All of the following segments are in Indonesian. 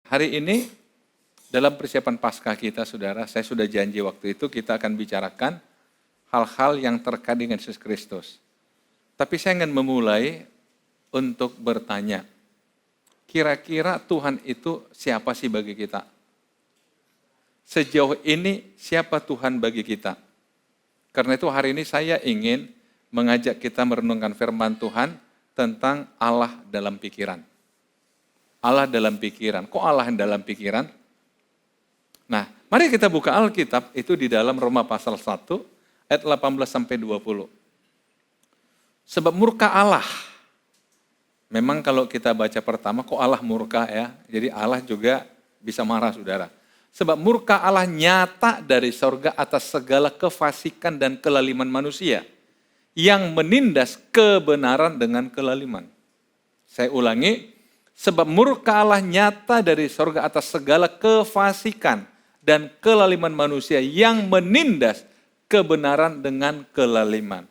Hari ini dalam persiapan Paskah kita, saudara, saya sudah janji waktu itu kita akan bicarakan hal-hal yang terkait dengan Yesus Kristus. Tapi saya ingin memulai untuk bertanya, kira-kira Tuhan itu siapa sih bagi kita? Sejauh ini siapa Tuhan bagi kita? Karena itu hari ini saya ingin mengajak kita merenungkan firman Tuhan tentang Allah dalam pikiran. Allah dalam pikiran. Kok Allah dalam pikiran? Nah, mari kita buka Alkitab itu di dalam Roma pasal 1 ayat 18 sampai 20. Sebab murka Allah. Memang kalau kita baca pertama kok Allah murka ya. Jadi Allah juga bisa marah, saudara. Sebab murka Allah nyata dari sorga atas segala kefasikan dan kelaliman manusia yang menindas kebenaran dengan kelaliman. Saya ulangi, sebab murka Allah nyata dari sorga atas segala kefasikan dan kelaliman manusia yang menindas kebenaran dengan kelaliman.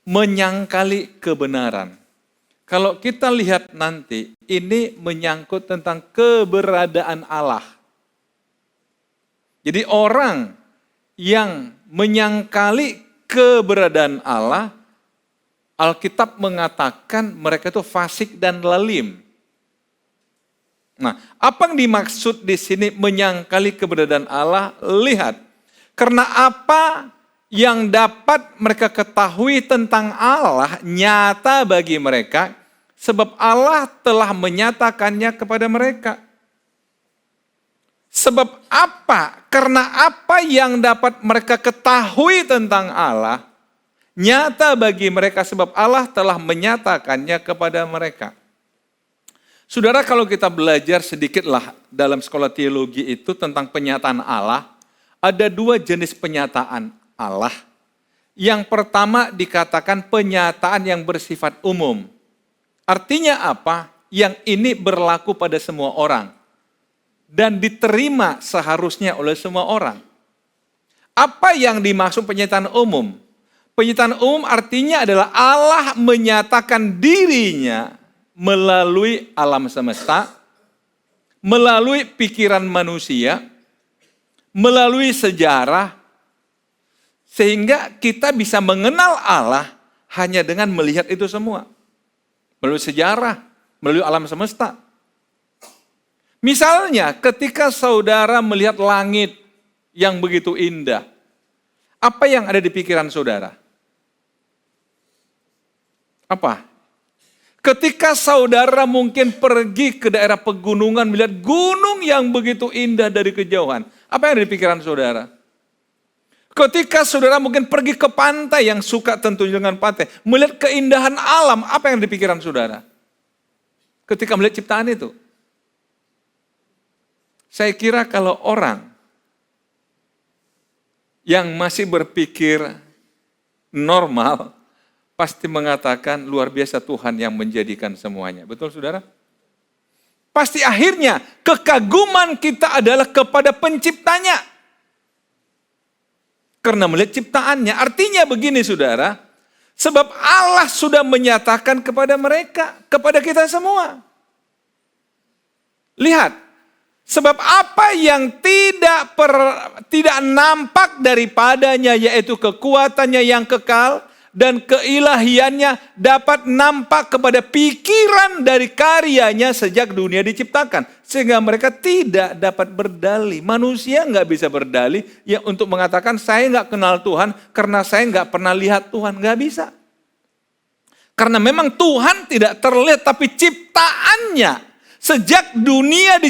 Menyangkali kebenaran. Kalau kita lihat nanti, ini menyangkut tentang keberadaan Allah. Jadi orang yang menyangkali keberadaan Allah, Alkitab mengatakan mereka itu fasik dan lalim. Nah, apa yang dimaksud di sini menyangkali keberadaan Allah? Lihat, karena apa yang dapat mereka ketahui tentang Allah nyata bagi mereka, sebab Allah telah menyatakannya kepada mereka. Sebab apa? Karena apa yang dapat mereka ketahui tentang Allah nyata bagi mereka, sebab Allah telah menyatakannya kepada mereka. Saudara, kalau kita belajar sedikitlah dalam sekolah teologi itu tentang penyataan Allah, ada dua jenis penyataan Allah. Yang pertama dikatakan penyataan yang bersifat umum. Artinya apa? Yang ini berlaku pada semua orang. Dan diterima seharusnya oleh semua orang. Apa yang dimaksud penyataan umum? Penyataan umum artinya adalah Allah menyatakan dirinya melalui alam semesta, melalui pikiran manusia, melalui sejarah, sehingga kita bisa mengenal Allah hanya dengan melihat itu semua. Melalui sejarah, melalui alam semesta. Misalnya ketika saudara melihat langit yang begitu indah, apa yang ada di pikiran saudara? Apa? Ketika saudara mungkin pergi ke daerah pegunungan, melihat gunung yang begitu indah dari kejauhan, apa yang ada di pikiran saudara? Ketika saudara mungkin pergi ke pantai, yang suka tentunya dengan pantai, melihat keindahan alam, apa yang ada di pikiran saudara? Ketika melihat ciptaan itu. Saya kira kalau orang yang masih berpikir normal, pasti mengatakan luar biasa Tuhan yang menjadikan semuanya. Betul, saudara? Pasti akhirnya kekaguman kita adalah kepada penciptanya. Karena melihat ciptaannya. Artinya begini, saudara. Sebab Allah sudah menyatakan kepada mereka, kepada kita semua. Lihat. Sebab apa yang tidak nampak daripadanya, yaitu kekuatannya yang kekal dan keilahiannya dapat nampak kepada pikiran dari karyanya sejak dunia diciptakan. Sehingga mereka tidak dapat berdalih. Manusia nggak bisa berdalih ya untuk mengatakan saya nggak kenal Tuhan karena saya nggak pernah lihat Tuhan. Nggak bisa. Karena memang Tuhan tidak terlihat, tapi ciptaannya sejak dunia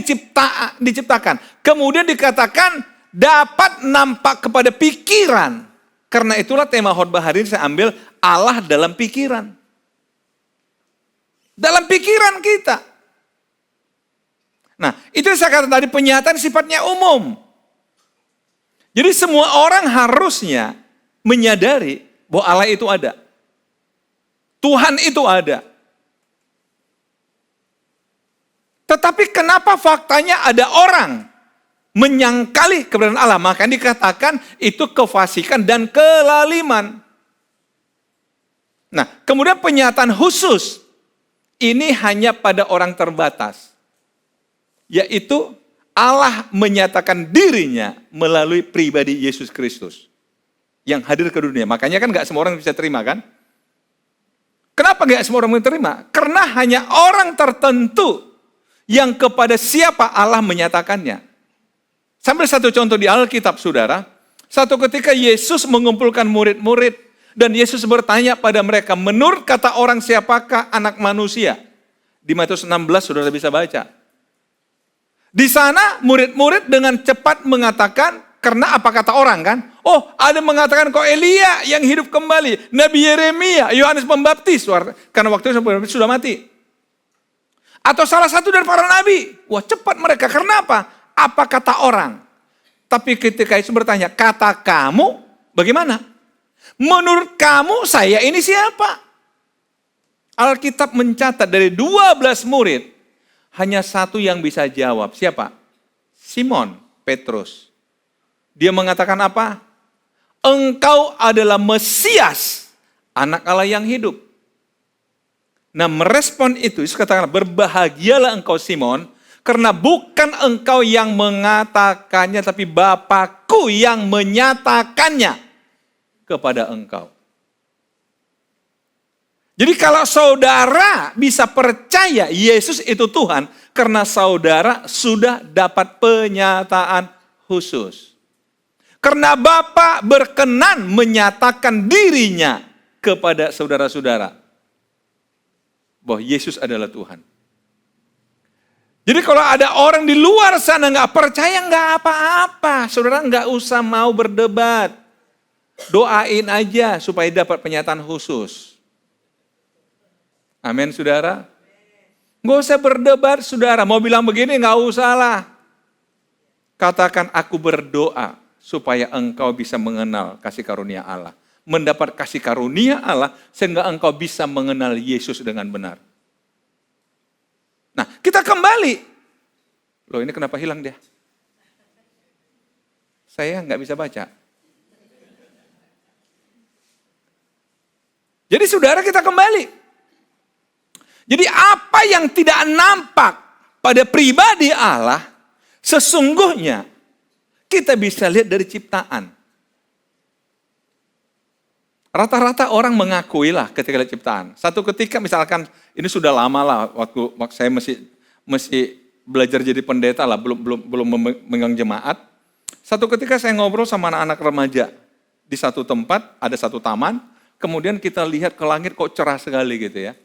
diciptakan. Kemudian dikatakan dapat nampak kepada pikiran. Karena itulah tema khotbah hari ini saya ambil Allah dalam pikiran. Dalam pikiran kita. Nah, itu yang saya katakan tadi, penyataan sifatnya umum. Jadi semua orang harusnya menyadari bahwa Allah itu ada. Tuhan itu ada. Tetapi kenapa faktanya ada orang menyangkali keberadaan Allah? Maka dikatakan itu kefasikan dan kelaliman. Nah, kemudian penyataan khusus. Ini hanya pada orang terbatas. Yaitu Allah menyatakan dirinya melalui pribadi Yesus Kristus yang hadir ke dunia. Makanya kan gak semua orang bisa terima kan? Kenapa gak semua orang bisa terima? Karena hanya orang tertentu yang kepada siapa Allah menyatakannya. Sambil satu contoh di Alkitab, saudara. Satu ketika Yesus mengumpulkan murid-murid dan Yesus bertanya pada mereka, menurut kata orang siapakah anak manusia? Di Matius 16 saudara bisa baca. Di sana murid-murid dengan cepat mengatakan, karena apa kata orang kan? Oh, ada mengatakan kok Elia yang hidup kembali, Nabi Yeremia, Yohanes Pembaptis, karena waktu itu sudah mati. Atau salah satu dari para nabi. Wah, cepat mereka, karena apa? Apa kata orang? Tapi ketika Yesus bertanya, kata kamu bagaimana? Menurut kamu saya ini siapa? Alkitab mencatat dari 12 murid, hanya satu yang bisa jawab. Siapa? Simon Petrus. Dia mengatakan apa? Engkau adalah Mesias, anak Allah yang hidup. Nah, merespon itu, Yesus katakan, berbahagialah engkau Simon, karena bukan engkau yang mengatakannya, tapi Bapakku yang menyatakannya kepada engkau. Jadi kalau saudara bisa percaya Yesus itu Tuhan, karena saudara sudah dapat penyataan khusus. Karena Bapa berkenan menyatakan dirinya kepada saudara-saudara, bahwa Yesus adalah Tuhan. Jadi kalau ada orang di luar sana nggak percaya, nggak apa-apa. Saudara nggak usah mau berdebat. Doain aja supaya dapat penyataan khusus. Amin, saudara. Nggak usah berdebat, saudara. Mau bilang begini, nggak usah lah. Katakan, aku berdoa supaya engkau bisa mengenal kasih karunia Allah. Mendapat kasih karunia Allah, sehingga engkau bisa mengenal Yesus dengan benar. Nah, kita kembali. Loh, ini kenapa hilang dia? Saya nggak bisa baca. Jadi saudara, kita kembali. Jadi apa yang tidak nampak pada pribadi Allah, sesungguhnya kita bisa lihat dari ciptaan. Rata-rata orang mengakui lah ketika lihat ciptaan. Satu ketika misalkan, ini sudah lama lah, waktu saya masih belajar jadi pendeta lah, belum memegang jemaat. Satu ketika saya ngobrol sama anak-anak remaja di satu tempat, ada satu taman, kemudian kita lihat ke langit kok cerah sekali gitu ya.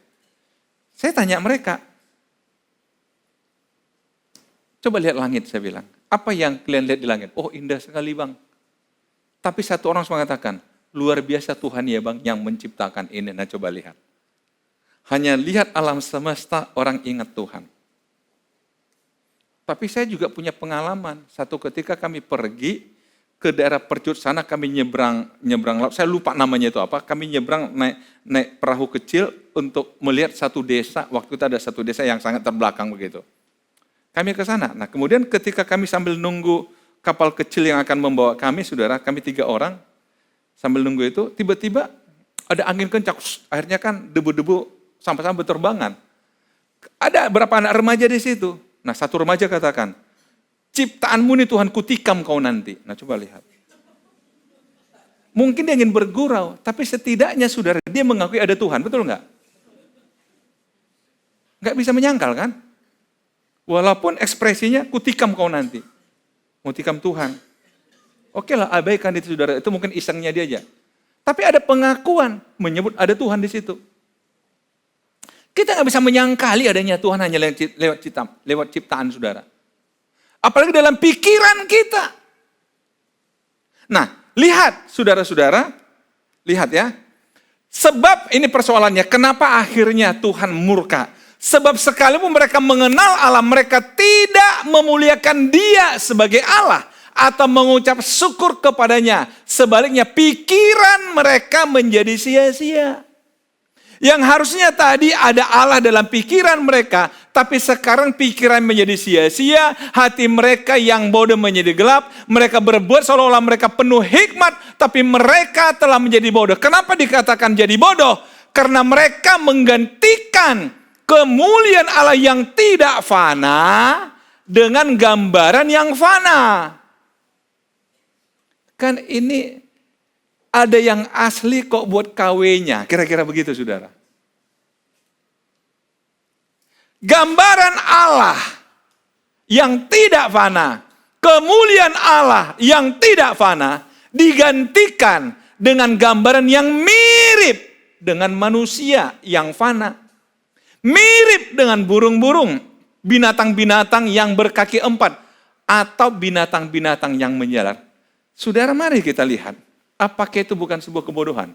Saya tanya mereka, coba lihat langit, saya bilang. Apa yang kalian lihat di langit? Oh, indah sekali bang. Tapi satu orang mengatakan, luar biasa Tuhan ya bang yang menciptakan ini. Nah coba lihat. Hanya lihat alam semesta orang ingat Tuhan. Tapi saya juga punya pengalaman. Satu ketika kami pergi ke daerah Percut sana, kami nyebrang laut. Saya lupa namanya itu apa. Kami nyebrang naik perahu kecil untuk melihat satu desa. Waktu itu ada satu desa yang sangat terbelakang begitu. Kami ke sana. Nah, kemudian ketika kami sambil nunggu kapal kecil yang akan membawa kami, saudara, kami 3 orang, sambil nunggu itu, tiba-tiba ada angin kencang. Akhirnya kan debu-debu sampai-sampai berterbangan. Ada berapa anak remaja di situ. Nah, satu remaja katakan, ciptaanmu nih Tuhan, kutikam kau nanti. Nah, coba lihat. Mungkin dia ingin bergurau, tapi setidaknya saudara, dia mengakui ada Tuhan, betul nggak? Nggak bisa menyangkal kan? Walaupun ekspresinya, kutikam kau nanti. Mau tikam Tuhan. Oke lah, abaikan itu saudara, itu mungkin isengnya dia aja. Tapi ada pengakuan, menyebut ada Tuhan di situ. Kita nggak bisa menyangkali adanya Tuhan hanya lewat ciptaan saudara. Apalagi dalam pikiran kita. Nah, lihat saudara-saudara, lihat ya. Sebab ini persoalannya, kenapa akhirnya Tuhan murka? Sebab sekalipun mereka mengenal Allah, mereka tidak memuliakan Dia sebagai Allah atau mengucap syukur kepadanya. Sebaliknya pikiran mereka menjadi sia-sia. Yang harusnya tadi ada Allah dalam pikiran mereka, tapi sekarang pikiran menjadi sia-sia, hati mereka yang bodoh menjadi gelap, mereka berbuat seolah-olah mereka penuh hikmat, tapi mereka telah menjadi bodoh. Kenapa dikatakan jadi bodoh? Karena mereka menggantikan kemuliaan Allah yang tidak fana dengan gambaran yang fana. Kan ini ada yang asli kok buat KW-nya. Kira-kira begitu, saudara. Gambaran Allah yang tidak fana, kemuliaan Allah yang tidak fana, digantikan dengan gambaran yang mirip dengan manusia yang fana. Mirip dengan burung-burung, binatang-binatang yang berkaki 4, atau binatang-binatang yang menjalar. Saudara, mari kita lihat, apakah itu bukan sebuah kebodohan?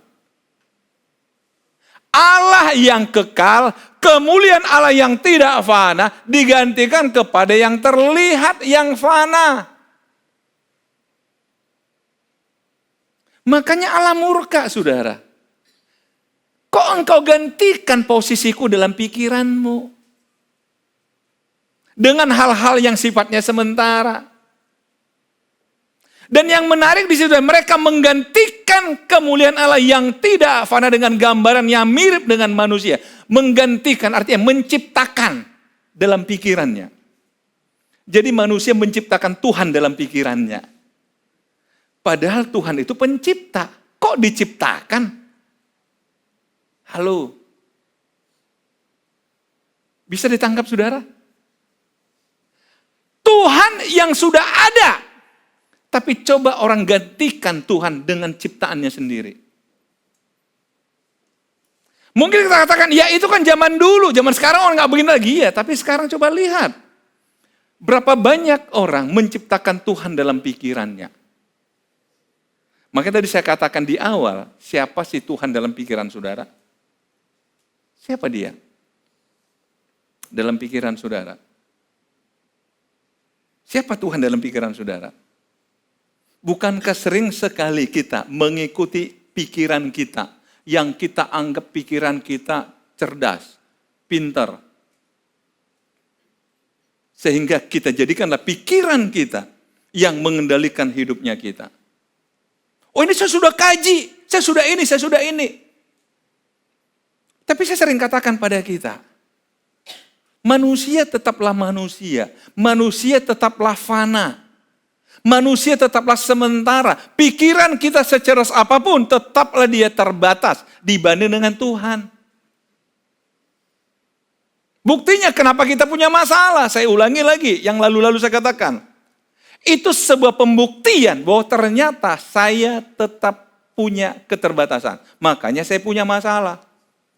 Allah yang kekal, kemuliaan Allah yang tidak fana, digantikan kepada yang terlihat yang fana. Makanya Allah murka, saudara. Kok engkau gantikan posisiku dalam pikiranmu? Dengan hal-hal yang sifatnya sementara. Dan yang menarik di situ, mereka menggantikan kemuliaan Allah yang tidak fana dengan gambaran yang mirip dengan manusia. Menggantikan artinya menciptakan dalam pikirannya. Jadi manusia menciptakan Tuhan dalam pikirannya. Padahal Tuhan itu pencipta. Kok diciptakan? Halo. Bisa ditangkap, saudara? Tuhan yang sudah ada. Tapi coba orang gantikan Tuhan dengan ciptaannya sendiri. Mungkin kita katakan, ya itu kan zaman dulu, zaman sekarang orang gak begini lagi. Ya, tapi sekarang coba lihat. Berapa banyak orang menciptakan Tuhan dalam pikirannya. Makanya tadi saya katakan di awal, siapa sih Tuhan dalam pikiran saudara? Siapa dia? Dalam pikiran saudara. Siapa Tuhan dalam pikiran saudara? Bukankah sering sekali kita mengikuti pikiran kita, yang kita anggap pikiran kita cerdas, pintar, sehingga kita jadikanlah pikiran kita yang mengendalikan hidupnya kita. Oh, ini saya sudah kaji, saya sudah ini, saya sudah ini. Tapi saya sering katakan pada kita, manusia tetaplah manusia, manusia tetaplah fana. Manusia tetaplah sementara. Pikiran kita secerdas apapun, tetaplah dia terbatas dibanding dengan Tuhan. Buktinya kenapa kita punya masalah. Saya ulangi lagi, yang lalu-lalu saya katakan. Itu sebuah pembuktian bahwa ternyata saya tetap punya keterbatasan. Makanya saya punya masalah.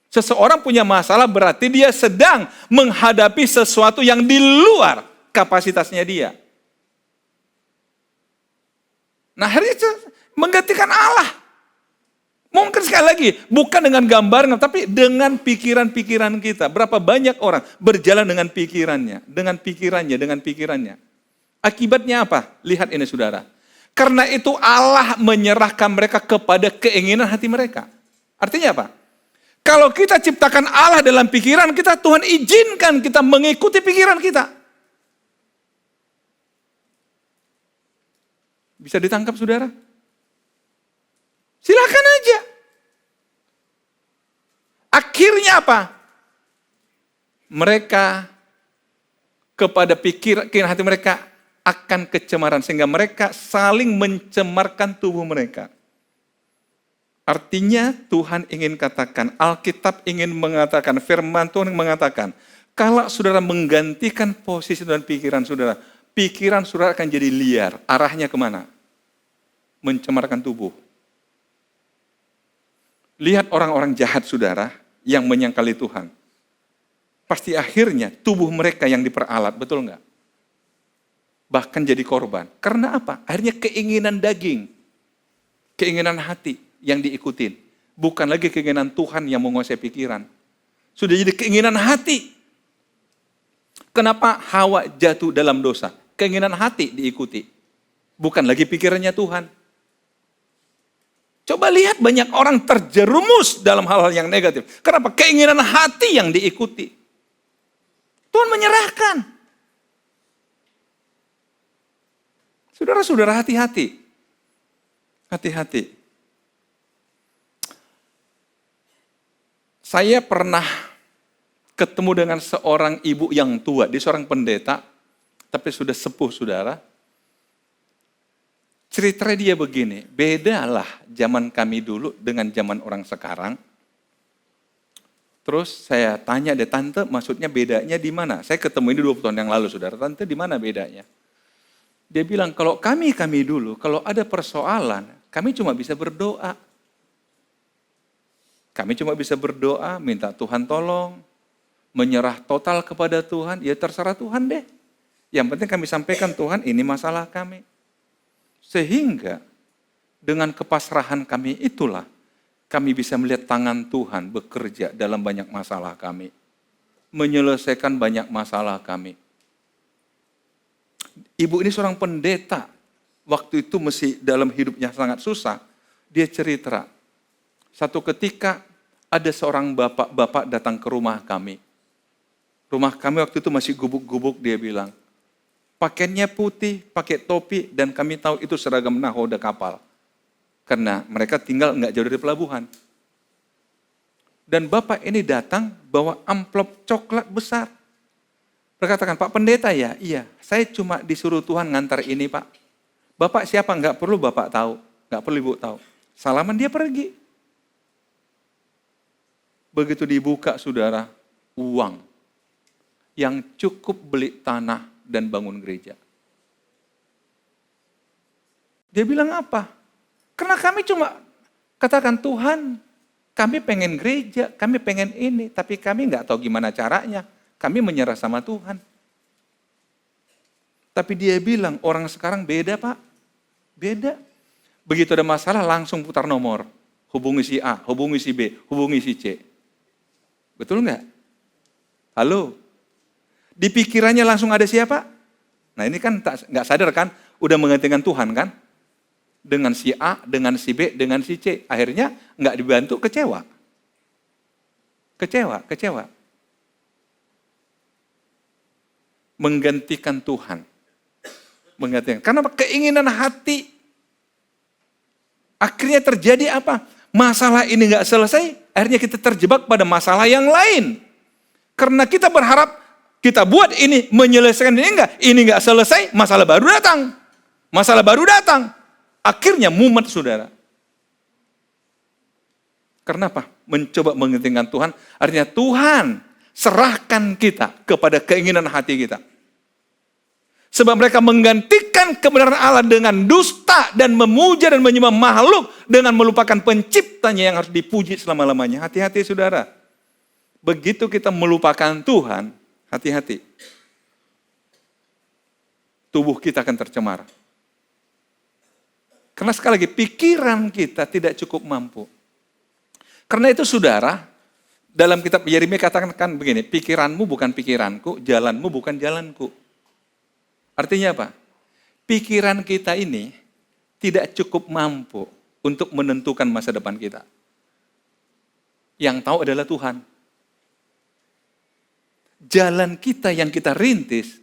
Seseorang punya masalah berarti dia sedang menghadapi sesuatu yang di luar kapasitasnya dia. Nah, hari itu menggantikan Allah. Mungkin sekali lagi, bukan dengan gambaran, tapi dengan pikiran-pikiran kita. Berapa banyak orang berjalan dengan pikirannya, dengan pikirannya. Akibatnya apa? Lihat ini, saudara. Karena itu Allah menyerahkan mereka kepada keinginan hati mereka. Artinya apa? Kalau kita ciptakan Allah dalam pikiran kita, Tuhan izinkan kita mengikuti pikiran kita. Bisa ditangkap, saudara? Silakan aja. Akhirnya apa? Mereka kepada pikiran hati mereka akan kecemaran. Sehingga mereka saling mencemarkan tubuh mereka. Artinya Tuhan ingin katakan, Alkitab ingin mengatakan, firman Tuhan mengatakan, kalau saudara menggantikan posisi dan pikiran saudara akan jadi liar. Arahnya kemana? Mencemarkan tubuh. Lihat orang-orang jahat, saudara, yang menyangkali Tuhan. Pasti akhirnya tubuh mereka yang diperalat, betul nggak? Bahkan jadi korban. Karena apa? Akhirnya keinginan daging, keinginan hati yang diikutin. Bukan lagi keinginan Tuhan yang menguasai pikiran. Sudah jadi keinginan hati. Kenapa Hawa jatuh dalam dosa? Keinginan hati diikuti. Bukan lagi pikirannya Tuhan. Coba lihat banyak orang terjerumus dalam hal-hal yang negatif. Kenapa? Keinginan hati yang diikuti. Tuhan menyerahkan. Saudara-saudara, hati-hati. Hati-hati. Saya pernah ketemu dengan seorang ibu yang tua, dia seorang pendeta, tapi sudah sepuh saudara. Cerita dia begini, bedalah zaman kami dulu dengan zaman orang sekarang. Terus saya tanya deh, tante maksudnya bedanya di mana? Saya ketemu ini 20 tahun yang lalu saudara, tante di mana bedanya? Dia bilang, kalau kami dulu, kalau ada persoalan, kami cuma bisa berdoa. Kami cuma bisa berdoa, minta Tuhan tolong, menyerah total kepada Tuhan, ya terserah Tuhan deh. Yang penting kami sampaikan, Tuhan ini masalah kami. Sehingga dengan kepasrahan kami itulah, kami bisa melihat tangan Tuhan bekerja dalam banyak masalah kami. Menyelesaikan banyak masalah kami. Ibu ini seorang pendeta, waktu itu masih dalam hidupnya sangat susah. Dia cerita, satu ketika ada seorang bapak-bapak datang ke rumah kami. Rumah kami waktu itu masih gubuk-gubuk, dia bilang. Pakaiannya putih, pakai topi, dan kami tahu itu seragam nahoda kapal. Karena mereka tinggal nggak jauh dari pelabuhan. Dan bapak ini datang bawa amplop coklat besar. Berkatakan, Pak Pendeta ya? Iya, saya cuma disuruh Tuhan ngantar ini Pak. Bapak siapa? Nggak perlu Bapak tahu, nggak perlu Ibu tahu. Salaman dia pergi. Begitu dibuka saudara, uang yang cukup beli tanah dan bangun gereja. Dia bilang apa? Karena kami cuma katakan Tuhan, kami pengen gereja, kami pengen ini, tapi kami nggak tahu gimana caranya. Kami menyerah sama Tuhan. Tapi dia bilang, orang sekarang beda Pak. Beda. Begitu ada masalah langsung putar nomor. Hubungi si A, hubungi si B, hubungi si C. Betul nggak? Halo? Di pikirannya langsung ada siapa? Nah ini kan nggak sadar kan? Udah menggantikan Tuhan kan? Dengan si A, dengan si B, dengan si C. Akhirnya nggak dibantu, kecewa. Kecewa. Menggantikan Tuhan. Menggantikan. Karena keinginan hati. Akhirnya terjadi apa? Masalah ini nggak selesai, akhirnya kita terjebak pada masalah yang lain. Karena kita berharap kita buat ini menyelesaikan ini nggak selesai, masalah baru datang. Akhirnya mumet saudara. Karena apa? Mencoba menginginkan Tuhan, artinya Tuhan serahkan kita kepada keinginan hati kita. Sebab mereka menggantikan kebenaran Allah dengan dusta dan memuja dan menyembah makhluk dengan melupakan penciptanya yang harus dipuji selama-lamanya. Hati-hati saudara. Begitu kita melupakan Tuhan, hati-hati. Tubuh kita akan tercemar. Karena sekali lagi pikiran kita tidak cukup mampu. Karena itu saudara, dalam kitab Yeremia katakan begini, pikiranmu bukan pikiranku, jalanmu bukan jalanku. Artinya apa? Pikiran kita ini tidak cukup mampu untuk menentukan masa depan kita. Yang tahu adalah Tuhan. Jalan kita yang kita rintis,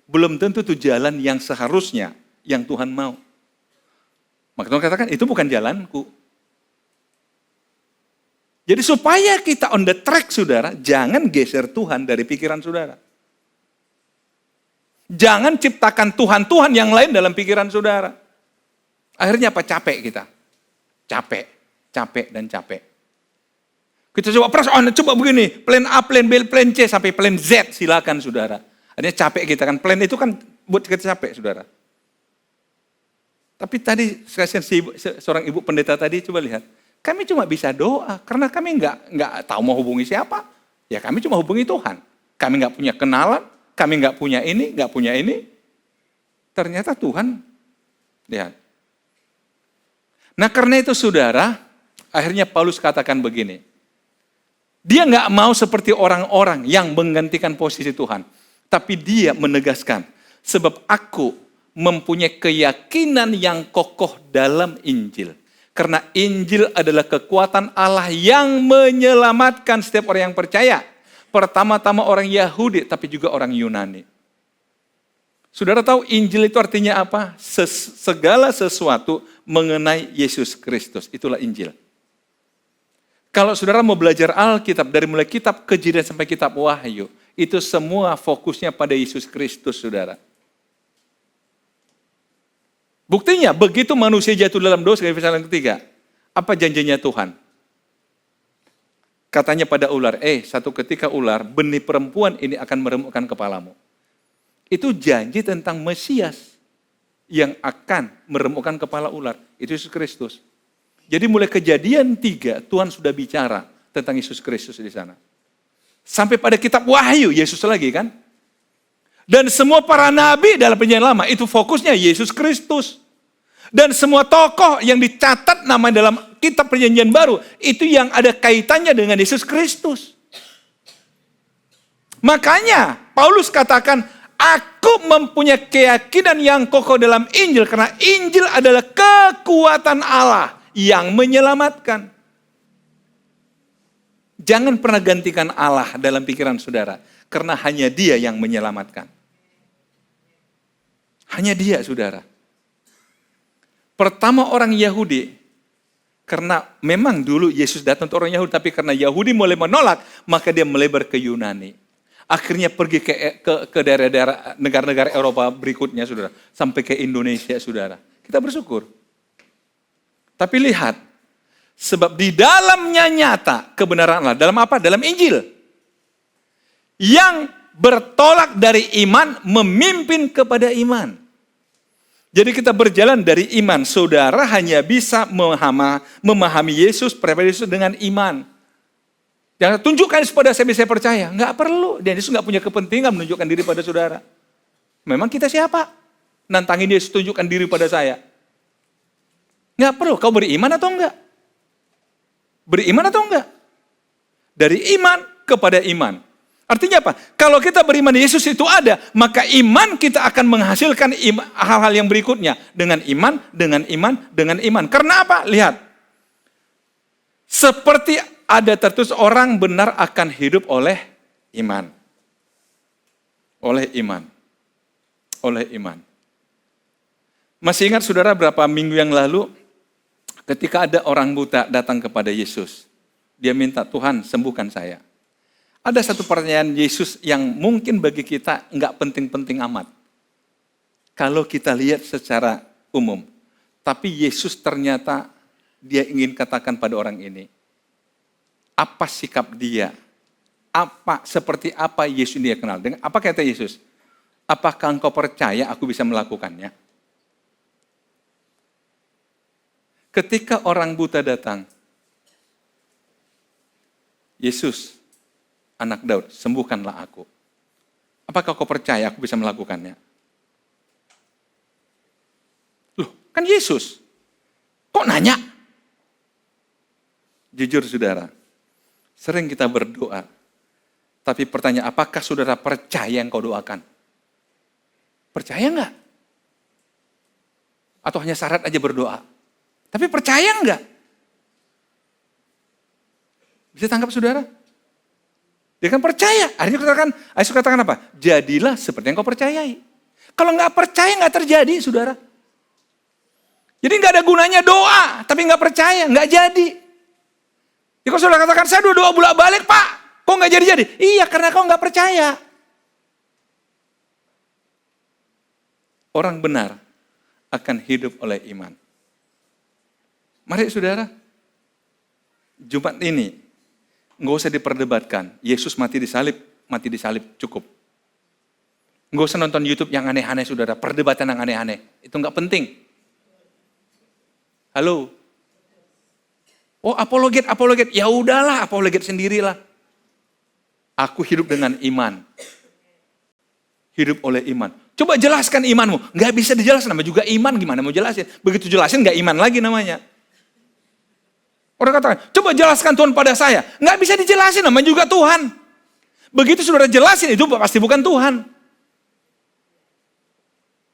belum tentu itu jalan yang seharusnya, yang Tuhan mau. Maka Tuhan katakan, itu bukan jalanku. Jadi supaya kita on the track saudara, jangan geser Tuhan dari pikiran saudara. Jangan ciptakan Tuhan-Tuhan yang lain dalam pikiran saudara. Akhirnya apa? Capek kita. Capek dan capek. Kita coba perasaan, coba begini, plan A, plan B, plan C, sampai plan Z, silakan saudara. Akhirnya capek kita kan, plan itu kan buat kita capek saudara. Tapi tadi, seorang ibu pendeta tadi, coba lihat. Kami cuma bisa doa, karena kami nggak tahu mau hubungi siapa. Ya kami cuma hubungi Tuhan. Kami nggak punya kenalan, kami nggak punya ini. Ternyata Tuhan, lihat. Nah karena itu saudara, akhirnya Paulus katakan begini. Dia nggak mau seperti orang-orang yang menggantikan posisi Tuhan. Tapi dia menegaskan, sebab aku mempunyai keyakinan yang kokoh dalam Injil. Karena Injil adalah kekuatan Allah yang menyelamatkan setiap orang yang percaya. Pertama-tama orang Yahudi, tapi juga orang Yunani. Saudara tahu Injil itu artinya apa? Segala sesuatu mengenai Yesus Kristus. Itulah Injil. Kalau saudara mau belajar Alkitab, dari mulai kitab Kejadian sampai kitab Wahyu, itu semua fokusnya pada Yesus Kristus, saudara. Buktinya, begitu manusia jatuh dalam dosa, Efesus 3, apa janjinya Tuhan? Katanya pada ular, satu ketika ular, benih perempuan ini akan meremukkan kepalamu. Itu janji tentang Mesias yang akan meremukkan kepala ular. Itu Yesus Kristus. Jadi mulai Kejadian 3, Tuhan sudah bicara tentang Yesus Kristus di sana. Sampai pada kitab Wahyu, Yesus lagi kan? Dan semua para nabi dalam Perjanjian Lama, itu fokusnya Yesus Kristus. Dan semua tokoh yang dicatat nama dalam kitab Perjanjian Baru, itu yang ada kaitannya dengan Yesus Kristus. Makanya, Paulus katakan, aku mempunyai keyakinan yang kokoh dalam Injil, karena Injil adalah kekuatan Allah yang menyelamatkan. Jangan pernah gantikan Allah dalam pikiran saudara, karena hanya Dia yang menyelamatkan. Hanya Dia, saudara. Pertama orang Yahudi, karena memang dulu Yesus datang untuk orang Yahudi, tapi karena Yahudi mulai menolak, maka Dia melebar ke Yunani. Akhirnya pergi ke daerah-daerah negara-negara Eropa berikutnya, saudara. Sampai ke Indonesia, saudara. Kita bersyukur. Tapi lihat, sebab di dalamnya nyata kebenaran Allah. Dalam apa? Dalam Injil. Yang bertolak dari iman, memimpin kepada iman. Jadi kita berjalan dari iman. Saudara hanya bisa memahami Yesus, pribadi Yesus dengan iman. Jangan tunjukkan kepada saya percaya. Enggak perlu. Dan Yesus enggak punya kepentingan menunjukkan diri pada saudara. Memang kita siapa? Nantangin Yesus, tunjukkan diri pada saya. Enggak perlu. Kau beriman atau enggak? Beriman atau enggak? Dari iman kepada iman. Artinya apa? Kalau kita beriman Yesus itu ada, maka iman kita akan menghasilkan hal-hal yang berikutnya. Dengan iman, dengan iman, dengan iman. Karena apa? Lihat. Seperti ada tertulis orang benar akan hidup oleh iman. Oleh iman. Oleh iman. Masih ingat saudara berapa minggu yang lalu, ketika ada orang buta datang kepada Yesus. Dia minta, Tuhan sembuhkan saya. Ada satu pertanyaan Yesus yang mungkin bagi kita nggak penting-penting amat. Kalau kita lihat secara umum. Tapi Yesus ternyata dia ingin katakan pada orang ini. Apa sikap dia? Seperti apa Yesus dia kenal? Apa kata Yesus? Apakah engkau percaya aku bisa melakukannya? Ketika orang buta datang. Yesus, anak Daud, sembuhkanlah aku. Apakah kau percaya aku bisa melakukannya? Loh, kan Yesus. Kok nanya? Jujur saudara, sering kita berdoa. Tapi pertanyaan, apakah saudara percaya yang kau doakan? Percaya enggak? Atau hanya syarat aja berdoa? Tapi percaya enggak? Bisa tangkap saudara? Dia kan percaya. Akhirnya Yesus katakan apa? Jadilah seperti yang kau percayai. Kalau nggak percaya nggak terjadi, saudara. Jadi nggak ada gunanya doa, tapi nggak percaya, nggak jadi. Jadi kalau saudara katakan, saya doa bolak-balik Pak, kok nggak jadi-jadi? Iya, karena kau nggak percaya. Orang benar akan hidup oleh iman. Mari saudara, Jumat ini, nggak usah diperdebatkan. Yesus mati di salib cukup. Nggak usah nonton YouTube yang aneh-aneh, saudara. Perdebatan yang aneh-aneh. Itu nggak penting. Halo? Oh, apologet. Ya udahlah, apologet sendirilah. Aku hidup dengan iman. Hidup oleh iman. Coba jelaskan imanmu. Nggak bisa dijelaskan, namanya juga iman. Gimana mau jelasin? Begitu jelasin nggak iman lagi namanya. Orang katakan, coba jelaskan Tuhan pada saya. Nggak bisa dijelasin, namanya juga Tuhan. Begitu saudara jelasin, itu pasti bukan Tuhan.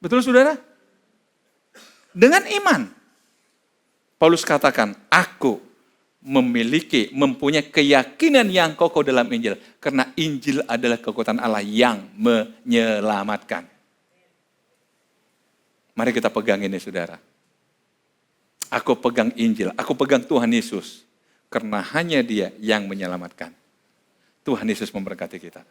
Betul saudara? Dengan iman. Paulus katakan, aku mempunyai keyakinan yang kokoh dalam Injil. Karena Injil adalah kekuatan Allah yang menyelamatkan. Mari kita pegang ini saudara. Aku pegang Injil, aku pegang Tuhan Yesus. Karena hanya Dia yang menyelamatkan. Tuhan Yesus memberkati kita.